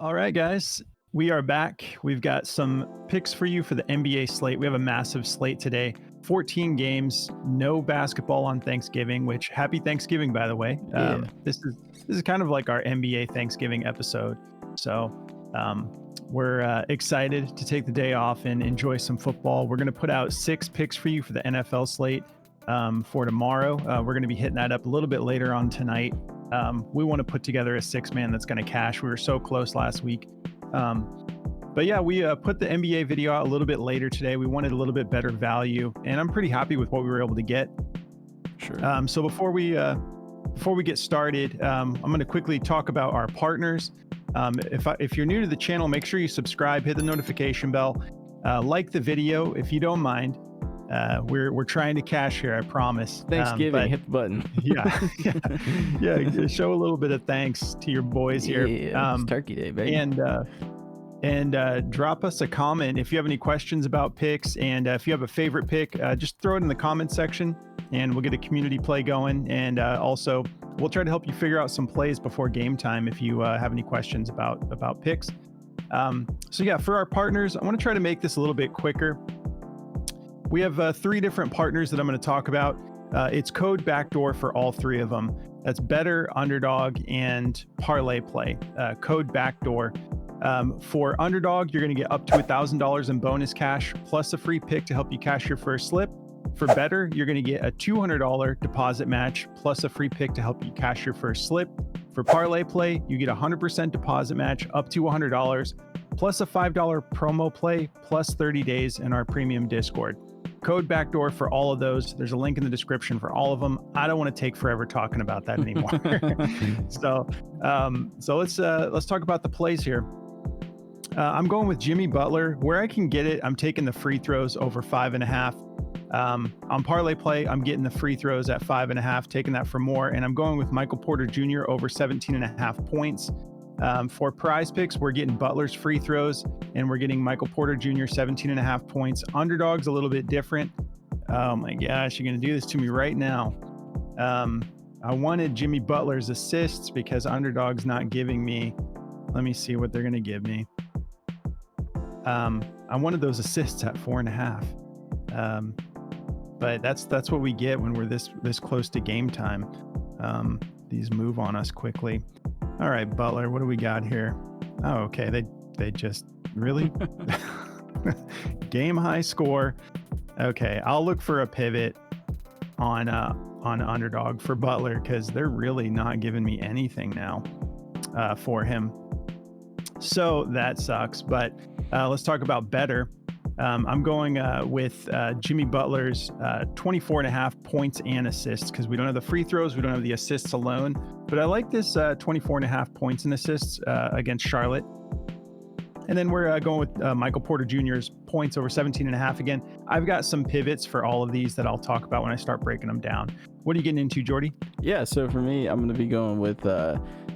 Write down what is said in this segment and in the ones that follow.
All right, guys, we are back. We've got some picks for you for the NBA slate. We have a massive slate today. 14 games, no basketball on Thanksgiving, which happy Thanksgiving, by the way. Yeah. This is kind of like our NBA Thanksgiving episode. So we're excited to take the day off and enjoy some football. We're going to put out 6 picks for you for the NFL slate for tomorrow. We're going to be hitting that up a little bit later on tonight. We want to put together a 6-man that's going to cash. We were so close last week. But yeah, we put the NBA video out a little bit later today. We wanted a little bit better value, and I'm pretty happy with what we were able to get. Sure. So before we get started, I'm going to quickly talk about our partners. If you're new to the channel, make sure you subscribe, hit the notification bell, like the video if you don't mind. We're trying to cash here, I promise. Thanksgiving, hit the button. Yeah. Show a little bit of thanks to your boys here. Yeah, it's Turkey Day, baby. And drop us a comment if you have any questions about picks, and if you have a favorite pick, just throw it in the comment section, and we'll get a community play going. And also, we'll try to help you figure out some plays before game time if you have any questions about picks. So yeah, for our partners, I want to try to make this a little bit quicker. We have 3 different partners that I'm going to talk about. It's code BACKDOOR for all 3 of them. That's Better, Underdog, and Parlay Play. Code BACKDOOR. For Underdog, you're going to get up to $1,000 in bonus cash, plus a free pick to help you cash your first slip. For Better, you're going to get a $200 deposit match, plus a free pick to help you cash your first slip. For Parlay Play, you get a 100% deposit match up to $100, plus a $5 promo play, plus 30 days in our premium Discord. Code BACKDOOR for all of those. There's a link in the description for all of them. I don't want to take forever talking about that anymore. So let's talk about the plays here. I'm going with Jimmy Butler. Where I can get it, I'm taking the free throws over 5.5. On Parlay Play, I'm getting the free throws at 5.5, taking that for more. And I'm going with Michael Porter Jr. over 17.5 points. For Prizepicks, we're getting Butler's free throws, and we're getting Michael Porter Jr. 17.5 points. Underdog's a little bit different. Oh my gosh, you're going to do this to me right now. I wanted Jimmy Butler's assists because Underdog's not giving me. Let me see what they're going to give me. I wanted those assists at 4.5. But that's what we get when we're this close to game time. These move on us quickly. All right, Butler, what do we got here? Oh, okay. They just really game high score. Okay, I'll look for a pivot on Underdog for Butler because they're really not giving me anything now for him. So that sucks. But let's talk about Better. I'm going with Jimmy Butler's 24.5 points and assists because we don't have the free throws. We don't have the assists alone. But I like this 24.5 points and assists against Charlotte. And then we're going with Michael Porter Jr.'s points over 17.5 again. I've got some pivots for all of these that I'll talk about when I start breaking them down. What are you getting into, Jordy? Yeah, so for me, I'm going to be going with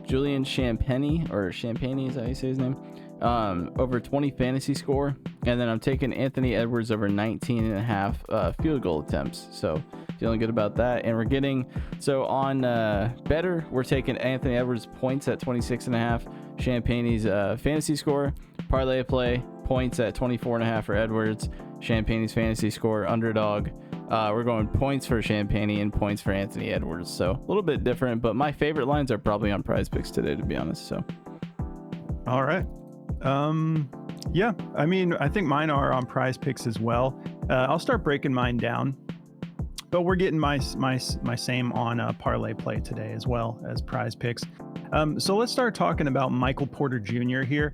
Julian Champagnie, or Champagnie, is that how you say his name? Over 20 fantasy score, and then I'm taking Anthony Edwards over 19.5 field goal attempts. So feeling good about that. And we're getting, so on Better, we're taking Anthony Edwards points at 26.5, Champagnie's fantasy score. Parlay Play points at 24.5 for Edwards, Champagnie's fantasy score. Underdog, we're going points for Champagnie and points for Anthony Edwards. So a little bit different, but my favorite lines are probably on Prizepicks today, to be honest. So all right. Yeah, I mean, I think mine are on Prizepicks as well. I'll start breaking mine down, but we're getting my same on Parlay Play today as well as Prizepicks. So let's start talking about Michael Porter Jr. here.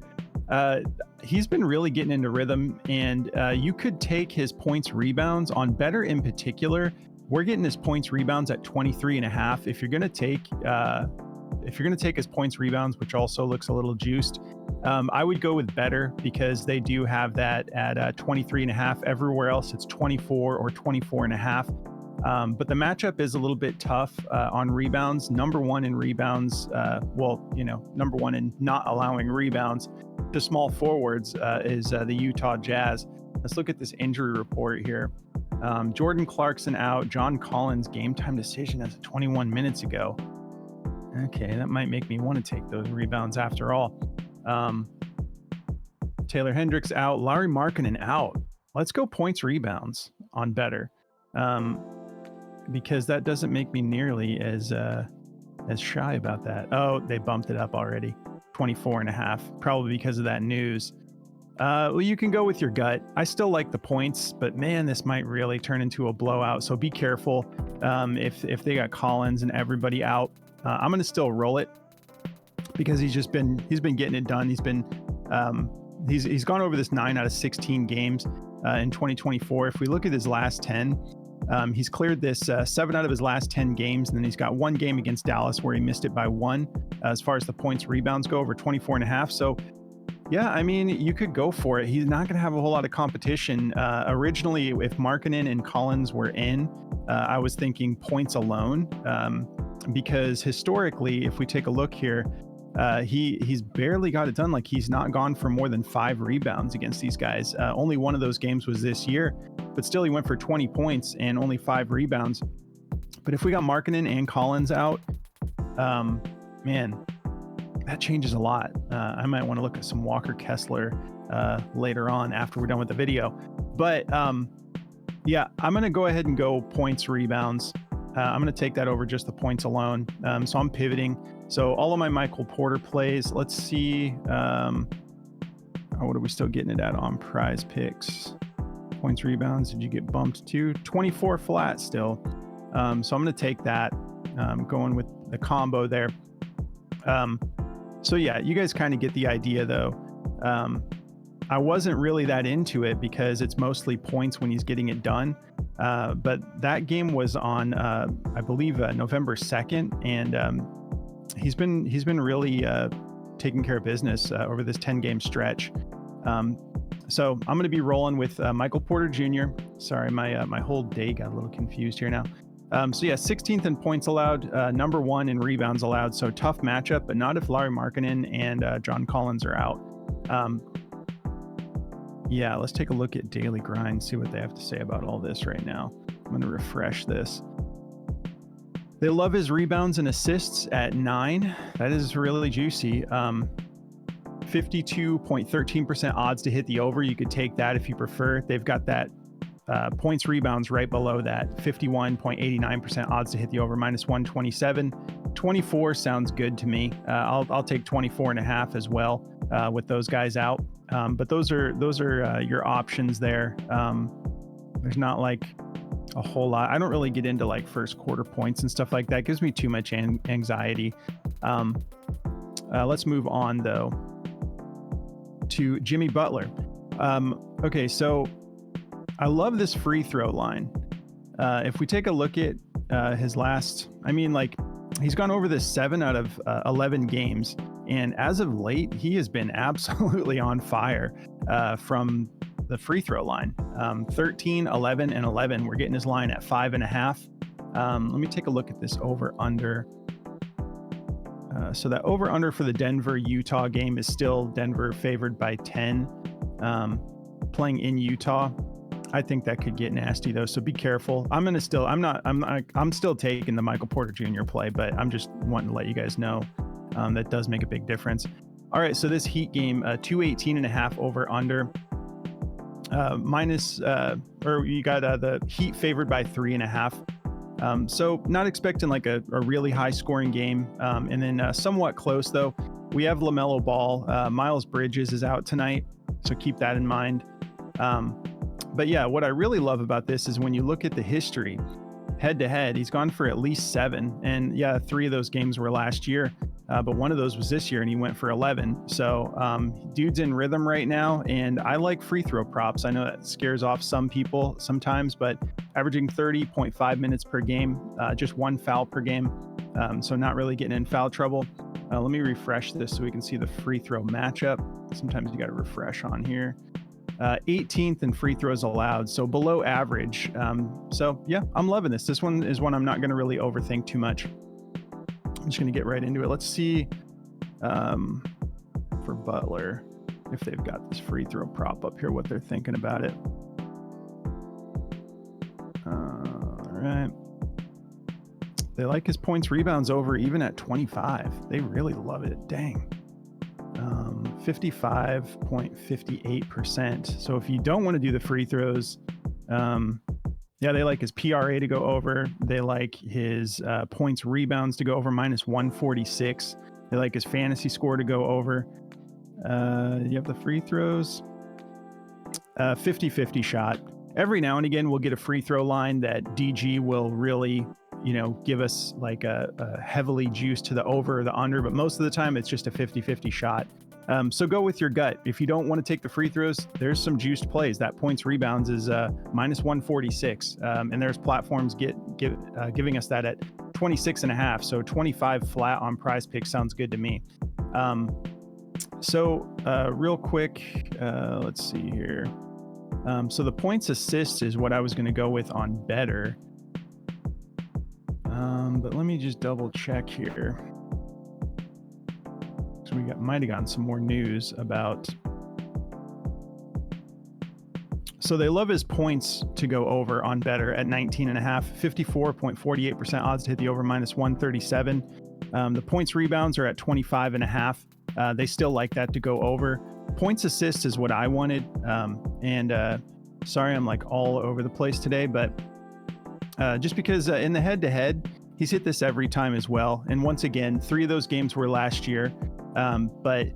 He's been really getting into rhythm, and you could take his points rebounds on Better in particular. We're getting his points rebounds at 23.5. If you're going to take his points rebounds, which also looks a little juiced, I would go with Better because they do have that at 23.5. Everywhere else, it's 24 or 24.5. But the matchup is a little bit tough on rebounds. Number one in rebounds, number one in not allowing rebounds to small forwards is the Utah Jazz. Let's look at this injury report here. Jordan Clarkson out. John Collins game time decision as of 21 minutes ago. Okay, that might make me want to take those rebounds after all. Taylor Hendricks out. Larry Markkinen out. Let's go points rebounds on better, because that doesn't make me nearly as shy about that. Oh, they bumped it up already. 24.5, probably because of that news. Well, you can go with your gut. I still like the points, but man, this might really turn into a blowout. So be careful. If they got Collins and everybody out, I'm going to still roll it because he's been getting it done. He's gone over this 9 out of 16 games in 2024. If we look at his last 10, he's cleared this 7 out of his last 10 games, and then he's got one game against Dallas where he missed it by 1 as far as the points rebounds go, over 24.5. So yeah, I mean, you could go for it. He's not going to have a whole lot of competition. Originally, if Markkinen and Collins were in, I was thinking points alone, because historically, if we take a look here, he's barely got it done. Like, he's not gone for more than 5 rebounds against these guys. Only one of those games was this year, but still he went for 20 points and only 5 rebounds. But if we got Markkinen and Collins out, man, that changes a lot. I might want to look at some Walker Kessler later on after we're done with the video. But yeah, I'm going to go ahead and go points rebounds. I'm going to take that over just the points alone. So I'm pivoting. So all of my Michael Porter plays, let's see. What are we still getting it at on Prizepicks? Points rebounds, did you get bumped to? 24 flat still. So I'm going to take that, going with the combo there. So yeah, you guys kind of get the idea though. I wasn't really that into it because it's mostly points when he's getting it done. But that game was on, I believe, November 2nd, and he's been really taking care of business over this 10-game stretch. So I'm going to be rolling with Michael Porter Jr. Sorry, my whole day got a little confused here now. So yeah, 16th in points allowed, number 1 in rebounds allowed. So tough matchup, but not if Larry Markkinen and John Collins are out. Yeah, let's take a look at Daily Grind, see what they have to say about all this right now. I'm going to refresh this. They love his rebounds and assists at 9. That is really juicy. 52.13% odds to hit the over. You could take that if you prefer. They've got that points rebounds right below that. 51.89% odds to hit the over, minus 127. 24 sounds good to me. I'll take 24.5 as well with those guys out. But those are your options there. There's not like a whole lot. I don't really get into like first quarter points and stuff like that. It gives me too much anxiety. Let's move on though to Jimmy Butler. Okay, so I love this free throw line. If we take a look at his last, I mean, like, he's gone over this 7 out of 11 games. And as of late, he has been absolutely on fire from the free throw line. 13, 11, and 11. We're getting his line at 5.5. Let me take a look at this over under. So that over under for the Denver Utah game is still Denver favored by 10. Playing in Utah, I think that could get nasty though. So be careful. I'm still taking the Michael Porter Jr. play, but I'm just wanting to let you guys know that does make a big difference. All right, so this Heat game, 218.5 over under. You got the Heat favored by 3.5. So not expecting like a really high scoring game. And then somewhat close though. We have LaMelo Ball. Miles Bridges is out tonight, so keep that in mind. But yeah, what I really love about this is when you look at the history, head to head, he's gone for at least 7. And yeah, 3 of those games were last year. But one of those was this year and he went for 11. So dude's in rhythm right now. And I like free throw props. I know that scares off some people sometimes, but averaging 30.5 minutes per game, just 1 foul per game. So not really getting in foul trouble. Let me refresh this so we can see the free throw matchup. Sometimes you got to refresh on here. 18th in free throws allowed, so below average. So yeah, I'm loving this. This one is one I'm not going to really overthink too much. I'm just going to get right into it. Let's see for Butler if they've got this free throw prop up here, what they're thinking about it. All right. They like his points rebounds over even at 25. They really love it. Dang. 55.58%. So if you don't want to do the free throws, yeah, they like his PRA to go over. They like his points rebounds to go over -146. They like his fantasy score to go over. You have the free throws. 50-50 shot. Every now and again, we'll get a free throw line that DG will really, give us like a heavily juiced to the over or the under, but most of the time it's just a 50-50 shot. So go with your gut. If you don't want to take the free throws, there's some juiced plays. That points rebounds is -146, and there's platforms giving us that at 26.5. So 25 flat on Prizepicks sounds good to me. So real quick, let's see here. So the points assists is what I was going to go with on better. But let me just double check here. So we might have gotten some more news about. So they love his points to go over on better at 19.5, 54.48% odds to hit the over -137. The points rebounds are at 25.5. They still like that to go over. Points assist is what I wanted. Sorry, I'm like all over the place today, but just because in the head-to-head, he's hit this every time as well. And once again, 3 of those games were last year, but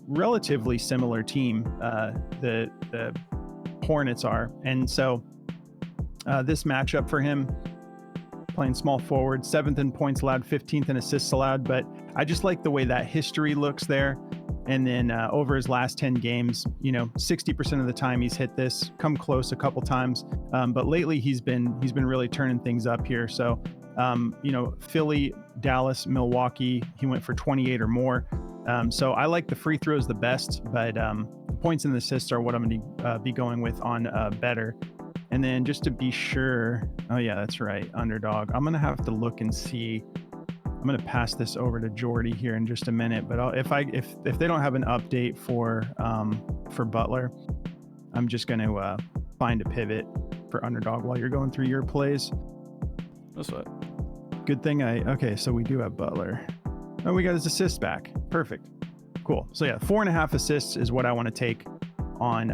relatively similar team. The Hornets are, and so this matchup for him, playing small forward, 7th in points allowed, 15th in assists allowed, but I just like the way that history looks there. And then over his last 10 games, 60% of the time he's hit this, come close a couple times. But lately he's been really turning things up here. So, Philly, Dallas, Milwaukee, he went for 28 or more. So I like the free throws the best, but the points and the assists are what I'm going to be going with on better. And then just to be sure, oh yeah, that's right, Underdog. I'm going to have to look and see. I'm going to pass this over to Jordy here in just a minute, but if they don't have an update for Butler, I'm just going to find a pivot for Underdog while you're going through your plays. That's what. Good thing okay, so we do have Butler. Oh, we got his assist back. Perfect. Cool. So yeah, 4.5 assists is what I want to take on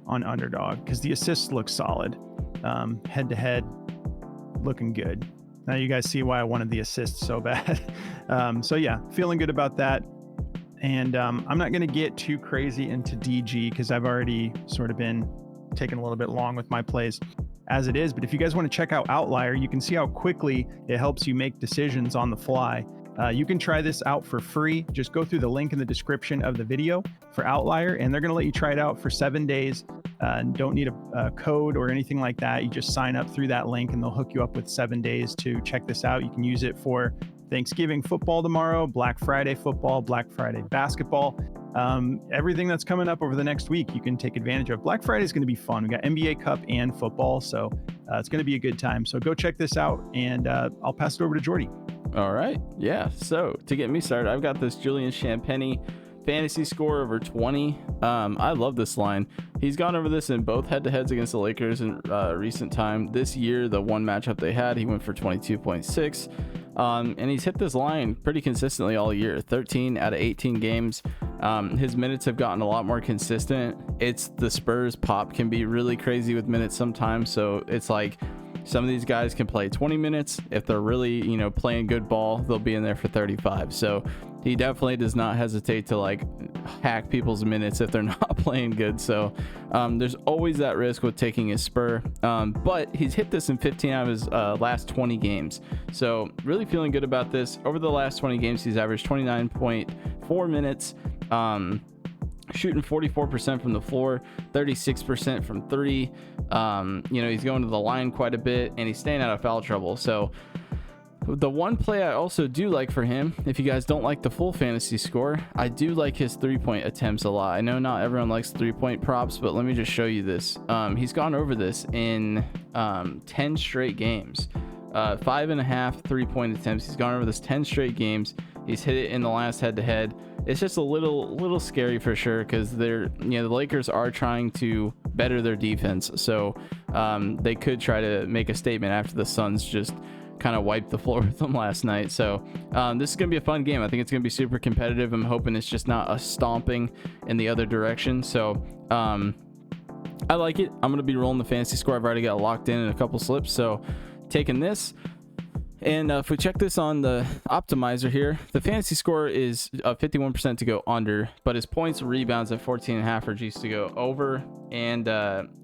Underdog, because the assists look solid. Head to head, looking good. Now you guys see why I wanted the assists so bad. So yeah, feeling good about that. And I'm not going to get too crazy into DG because I've already sort of been taking a little bit long with my plays as it is. But if you guys want to check out Outlier, you can see how quickly it helps you make decisions on the fly. You can try this out for free. Just go through the link in the description of the video for Outlier, and they're going to let you try it out for 7 days. Don't need a code or anything like that. You just sign up through that link and they'll hook you up with 7 days to check this out. You can use it for Thanksgiving football tomorrow, Black Friday football, Black Friday basketball, everything that's coming up over the next week you can take advantage of. Black Friday is going to be fun. We got NBA Cup and football, so it's going to be a good time. So go check this out, and I'll pass it over to Jordy. All right. Yeah. So to get me started, I've got this Julian Champagnie fantasy score over 20. I love this line. He's gone over this in both head-to-heads against the Lakers in recent time. This year, the one matchup they had, he went for 22.6. And he's hit this line pretty consistently all year. 13 out of 18 games. His minutes have gotten a lot more consistent. It's the Spurs pop can be really crazy with minutes sometimes. So it's like some of these guys can play 20 minutes. If they're really, playing good ball, they'll be in there for 35. So he definitely does not hesitate to like hack people's minutes if they're not playing good. So there's always that risk with taking his Spur. But he's hit this in 15 out of his last 20 games. So really feeling good about this. Over the last 20 games, he's averaged 29.4 minutes. Shooting 44% from the floor, 36% from 3. He's going to the line quite a bit, and he's staying out of foul trouble. So the one play I also do like for him, if you guys don't like the full fantasy score, I do like his 3-point attempts a lot. I know not everyone likes 3-point props, but let me just show you this. He's gone over this in 10 straight games. 5.5 3-point attempts. He's gone over this 10 straight games. He's hit it in the last head-to-head. It's just a little scary for sure, because the Lakers are trying to better their defense. So they could try to make a statement after the Suns just kind of wiped the floor with them last night. So this is gonna be a fun game. I think it's gonna be super competitive. I'm hoping it's just not a stomping in the other direction. So I like it. I'm gonna be rolling the fantasy score. I've already got locked in a couple slips, so taking this. And if we check this on the optimizer here, the fantasy score is 51% to go under, but his points and rebounds at 14.5 are juiced to go over. And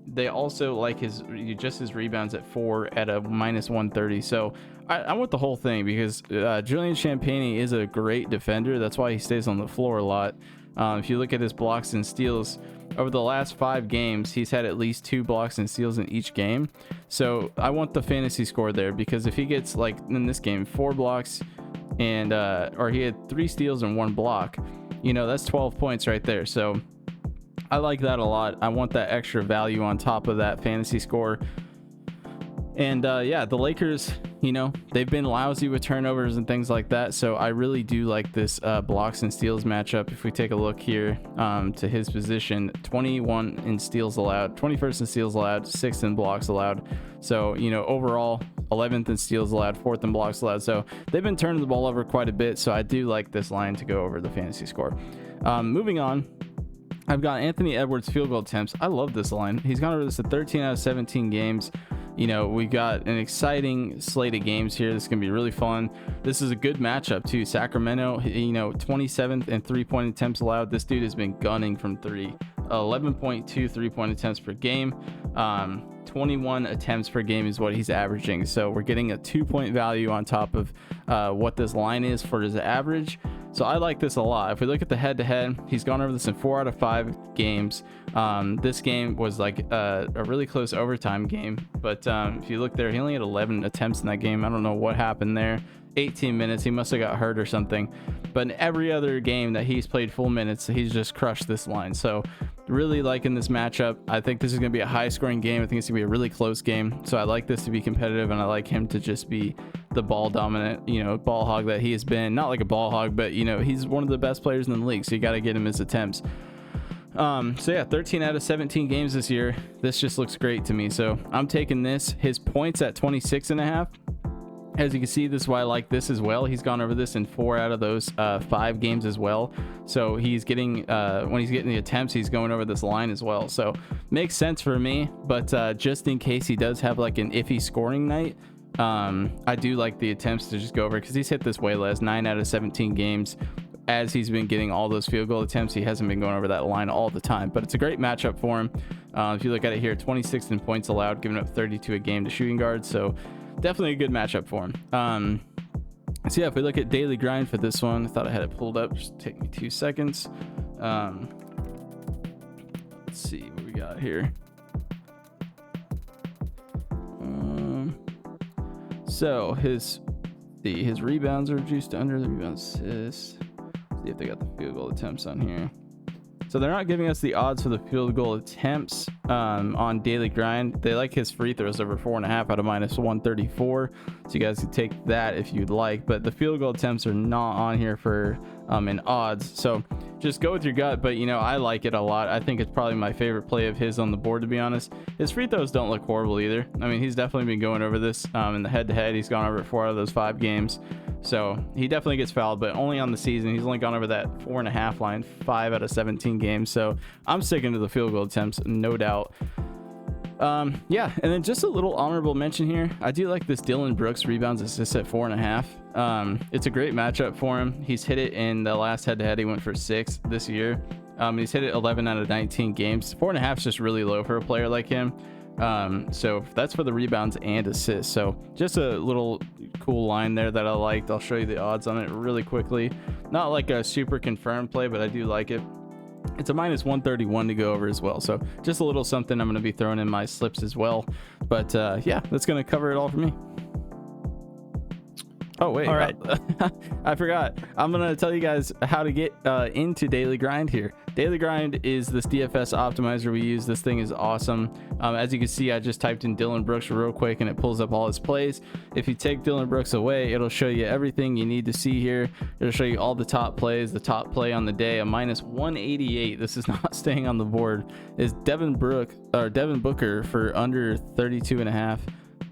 they also like his rebounds at 4 at a -130. So I want the whole thing, because Julian Champagnie is a great defender. That's why he stays on the floor a lot. If you look at his blocks and steals over the last 5 games, he's had at least 2 blocks and steals in each game. So I want the fantasy score there, because if he gets, like in this game, 4 blocks and or he had 3 steals and 1 block, you know, that's 12 points right there. So I like that a lot. I want that extra value on top of that fantasy score. And yeah, the Lakers, you know, they've been lousy with turnovers and things like that. So I really do like this blocks and steals matchup. If we take a look here to his position, 21 in steals allowed, 21st in steals allowed, 6th in blocks allowed. So, you know, overall 11th in steals allowed, 4th in blocks allowed. So they've been turning the ball over quite a bit. So I do like this line to go over the fantasy score. Moving on, I've got Anthony Edwards field goal attempts. I love this line. He's gone over this at 13 out of 17 games. You know, we got an exciting slate of games here. This is going to be really fun. This is a good matchup too. Sacramento, you know, 27th in 3-point attempts allowed. This dude has been gunning from 3. 11.2 3-point attempts per game. 21 attempts per game is what he's averaging. So we're getting a 2-point value on top of what this line is for his average. So I like this a lot. If we look at the head-to-head, he's gone over this in 4 out of 5 games. This game was like a really close overtime game, but if you look there, he only had 11 attempts in that game. I don't know what happened there. 18 minutes, he must have got hurt or something. But in every other game that he's played full minutes, he's just crushed this line. So really liking this matchup. I think this is going to be a high-scoring game. I think it's going to be a really close game. So I like this to be competitive, and I like him to just be the ball dominant, you know, ball hog that he has been. Not like a ball hog, but, you know, he's one of the best players in the league, so you got to get him his attempts. So yeah, 13 out of 17 games this year. This just looks great to me. So I'm taking this. His points at 26.5. As you can see, this is why I like this as well. He's gone over this in 4 out of those 5 games as well. So he's getting, when he's getting the attempts, he's going over this line as well. So makes sense for me, but just in case he does have like an iffy scoring night, I do like the attempts to just go over, because he's hit this way less, 9 out of 17 games. As he's been getting all those field goal attempts, he hasn't been going over that line all the time, but it's a great matchup for him. If you look at it here, 26th in points allowed, giving up 32 a game to shooting guards. So definitely a good matchup for him. So yeah, if we look at daily grind for this one, I thought I had it pulled up. Just take me 2 seconds. Let's see what we got here. So his rebounds are juiced to under, the rebound assists. See if they got the field goal attempts on here. So they're not giving us the odds for the field goal attempts on daily grind. They like his free throws over 4.5 out of -134. So you guys can take that if you'd like, but the field goal attempts are not on here for in odds. So just go with your gut, but you know, I like it a lot. I think it's probably my favorite play of his on the board, to be honest. His free throws don't look horrible either. I mean, he's definitely been going over this in the head-to-head. He's gone over it 4 out of those 5 games. So he definitely gets fouled, but only on the season. He's only gone over that 4.5 line 5 out of 17 games. So I'm sticking to the field goal attempts, no doubt. Yeah, and then just a little honorable mention here. I do like this Dylan Brooks rebounds assists at 4.5. It's a great matchup for him. He's hit it in the last head-to-head. He went for 6 this year. He's hit it 11 out of 19 games. 4.5 is just really low for a player like him. So that's for the rebounds and assists. So just a little cool line there that I liked. I'll show you the odds on it really quickly. Not like a super confirmed play, but I do like it. It's a -131 to go over as well. So just a little something I'm going to be throwing in my slips as well. But yeah, that's going to cover it all for me. Oh, wait. All right. I forgot. I'm going to tell you guys how to get into Daily Grind here. Daily Grind is this DFS optimizer we use. This thing is awesome. As you can see, I just typed in Dylan Brooks real quick and it pulls up all his plays. If you take Dylan Brooks away, it'll show you everything you need to see here. It'll show you all the top plays. The top play on the day, a -188. This is not staying on the board. Is Devin Booker for under 32.5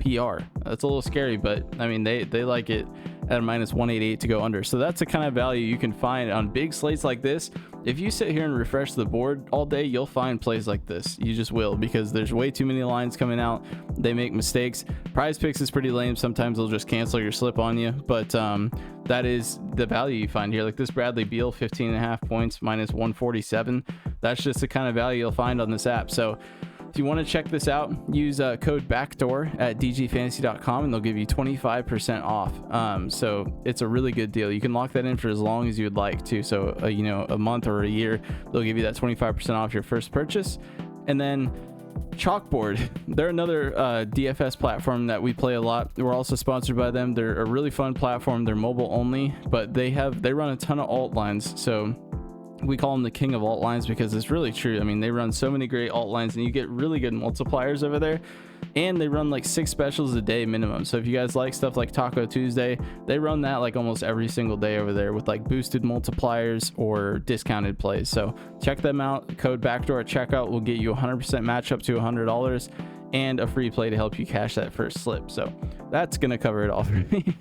PPR. That's a little scary, but I mean, they like it at a -188 to go under. So that's the kind of value you can find on big slates like this. If you sit here and refresh the board all day, you'll find plays like this. You just will, because there's way too many lines coming out. They make mistakes. Prizepicks is pretty lame. Sometimes they'll just cancel your slip on you, but that is the value you find here. Like this Bradley Beal, 15.5 points, -147. That's just the kind of value you'll find on this app. So if you want to check this out, use code BACKDOOR at dgfantasy.com and they'll give you 25% off. So it's a really good deal. You can lock that in for as long as you would like to. So, a month or a year, they'll give you that 25% off your first purchase. And then Chalkboard, they're another DFS platform that we play a lot. We're also sponsored by them. They're a really fun platform. They're mobile only, but they run a ton of alt lines. So we call them the king of alt lines because it's really true. I mean, they run so many great alt lines and you get really good multipliers over there, and they run like 6 specials a day minimum. So if you guys like stuff like Taco Tuesday, they run that like almost every single day over there with like boosted multipliers or discounted plays. So check them out. Code BACKDOOR at checkout will get you 100% match up to $100 and a free play to help you cash that first slip. So that's gonna cover it all for me.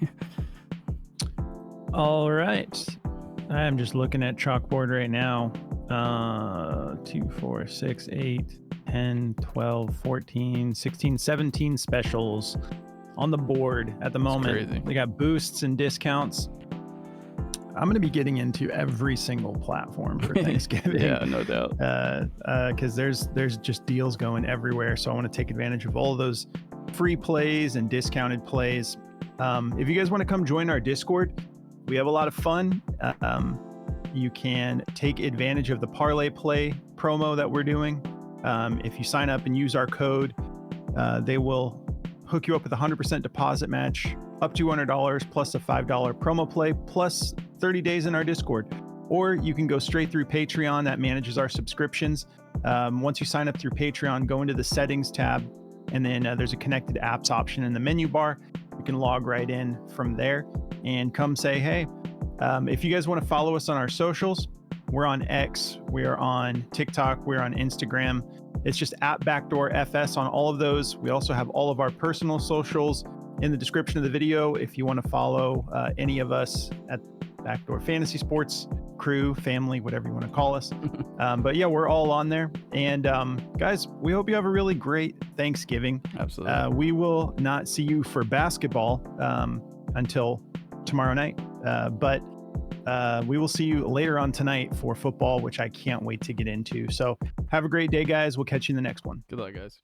All right, I'm just looking at Chalkboard right now. 2, 4, 6, 8, 10, 12, 14, 16, 17 specials on the board at the moment. Crazy. They got boosts and discounts. I'm going to be getting into every single platform for Thanksgiving. Yeah, no doubt. Because there's just deals going everywhere. So I want to take advantage of all those free plays and discounted plays. If you guys want to come join our Discord, we have a lot of fun. You can take advantage of the Parlay Play promo that we're doing. If you sign up and use our code, they will hook you up with a 100% deposit match up to $200 plus a $5 promo play plus 30 days in our Discord. Or you can go straight through Patreon that manages our subscriptions. Once you sign up through Patreon, go into the settings tab, and then there's a connected apps option in the menu bar. You can log right in from there and come say, hey. If you guys want to follow us on our socials, we're on X, we are on TikTok, we're on Instagram. It's just at BackdoorFS on all of those. We also have all of our personal socials in the description of the video if you want to follow any of us at Backdoor Fantasy Sports crew, family, whatever you want to call us. But yeah, we're all on there. And guys, we hope you have a really great Thanksgiving. Absolutely. We will not see you for basketball until tomorrow night. But we will see you later on tonight for football, which I can't wait to get into. So have a great day, guys. We'll catch you in the next one. Good luck, guys.